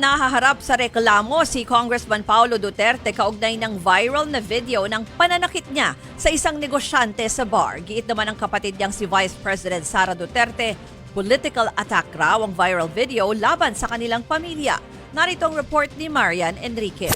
Nahaharap sa reklamo si Congressman Paulo Duterte kaugnay ng viral na video ng pananakit niya sa isang negosyante sa bar. Giit naman ng kapatid niyang si Vice President Sara Duterte, political attack raw ang viral video laban sa kanilang pamilya. Narito ang report ni Marian Enriquez.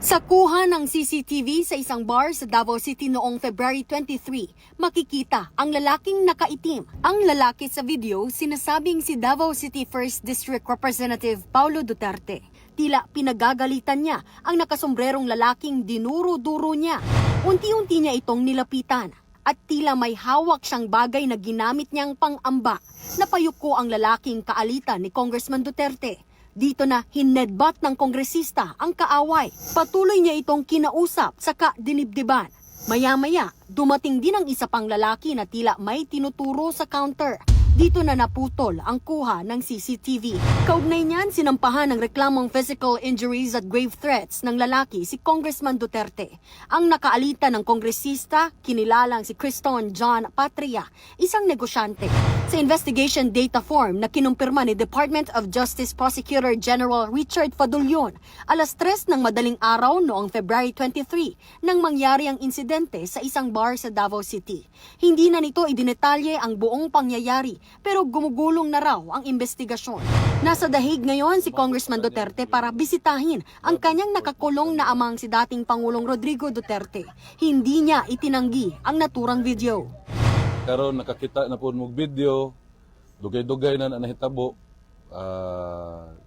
Sa kuha ng CCTV sa isang bar sa Davao City noong February 23, makikita ang lalaking nakaitim. Ang lalaki sa video sinasabing si Davao City 1st District Representative Paulo Duterte. Tila pinagagalitan niya ang nakasombrerong lalaking dinuro-duro niya. Unti-unti niya itong nilapitan at tila may hawak siyang bagay na ginamit niyang pang-amba. Napayuko ang lalaking kaalitan ni Congressman Duterte. Dito na hinedbat ng kongresista ang kaaway. Patuloy niya itong kinausap sa dinibdiban. Maya-maya, dumating din ang isa pang lalaki na tila may tinuturo sa counter. Dito na naputol ang kuha ng CCTV. Kaugnay niyan, sinampahan ng reklamong physical injuries at grave threats ng lalaki si Congressman Duterte. Ang nakaalita ng kongresista, kinilalang si Criston John Patria, isang negosyante. Sa investigation data form na kinumpirma ni Department of Justice Prosecutor General Richard Fadulion, alas 3 ng madaling araw noong February 23 nang mangyari ang insidente sa isang bar sa Davao City. Hindi na nito idinetalye ang buong pangyayari, pero gumugulong na raw ang investigasyon. Nasa dahig ngayon si Congressman Duterte para bisitahin ang kanyang nakakulong na amang si dating Pangulong Rodrigo Duterte. Hindi niya itinanggi ang naturang video. Karon nakakita na po mong video, dugay-dugay na nahitabo.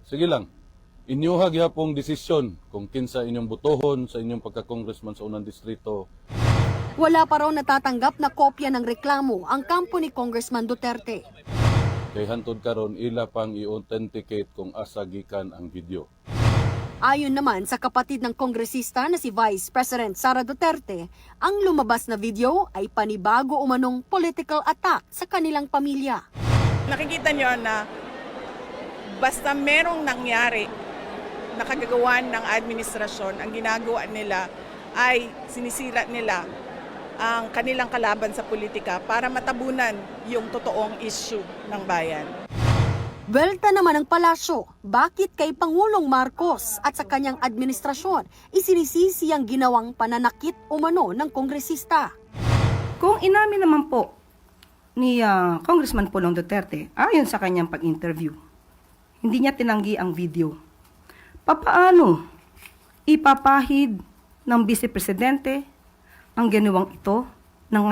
Sige lang, inyuha gyapong desisyon kung kinsa inyong butohon sa inyong pagka-congressman sa unang distrito. Wala pa raw natatanggap na kopya ng reklamo ang kampo ni Congressman Duterte. Kay hantod karon ila pang i-authenticate kung asa gikan ang video. Ayon naman sa kapatid ng kongresista na si Vice President Sara Duterte, ang lumabas na video ay panibago umanong political attack sa kanilang pamilya. Nakikita niyo na basta merong nangyari na kagagawan ng administrasyon, ang ginagawa nila ay sinisira nila ang kanilang kalaban sa politika para matabunan yung totoong issue ng bayan. Welta naman ang palasyo, bakit kay Pangulong Marcos at sa kanyang administrasyon isinisisi ang ginawang pananakit umano ng kongresista? Kung inamin naman po ni Congressman Pulong Duterte, ayon sa kanyang pag-interview, hindi niya tinanggi ang video. Papaano ipapahid ng Vice Presidente ang ginawang ito ng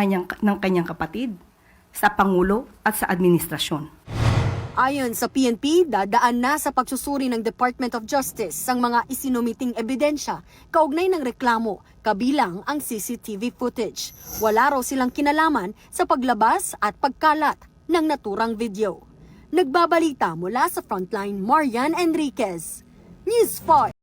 kanyang kapatid sa Pangulo at sa administrasyon? Ayon sa PNP, dadaan na sa pagsusuri ng Department of Justice ang mga isinumiting ebidensya kaugnay ng reklamo, kabilang ang CCTV footage. Wala raw silang kinalaman sa paglabas at pagkalat ng naturang video. Nagbabalita mula sa Frontline, Marian Enriquez, News 5.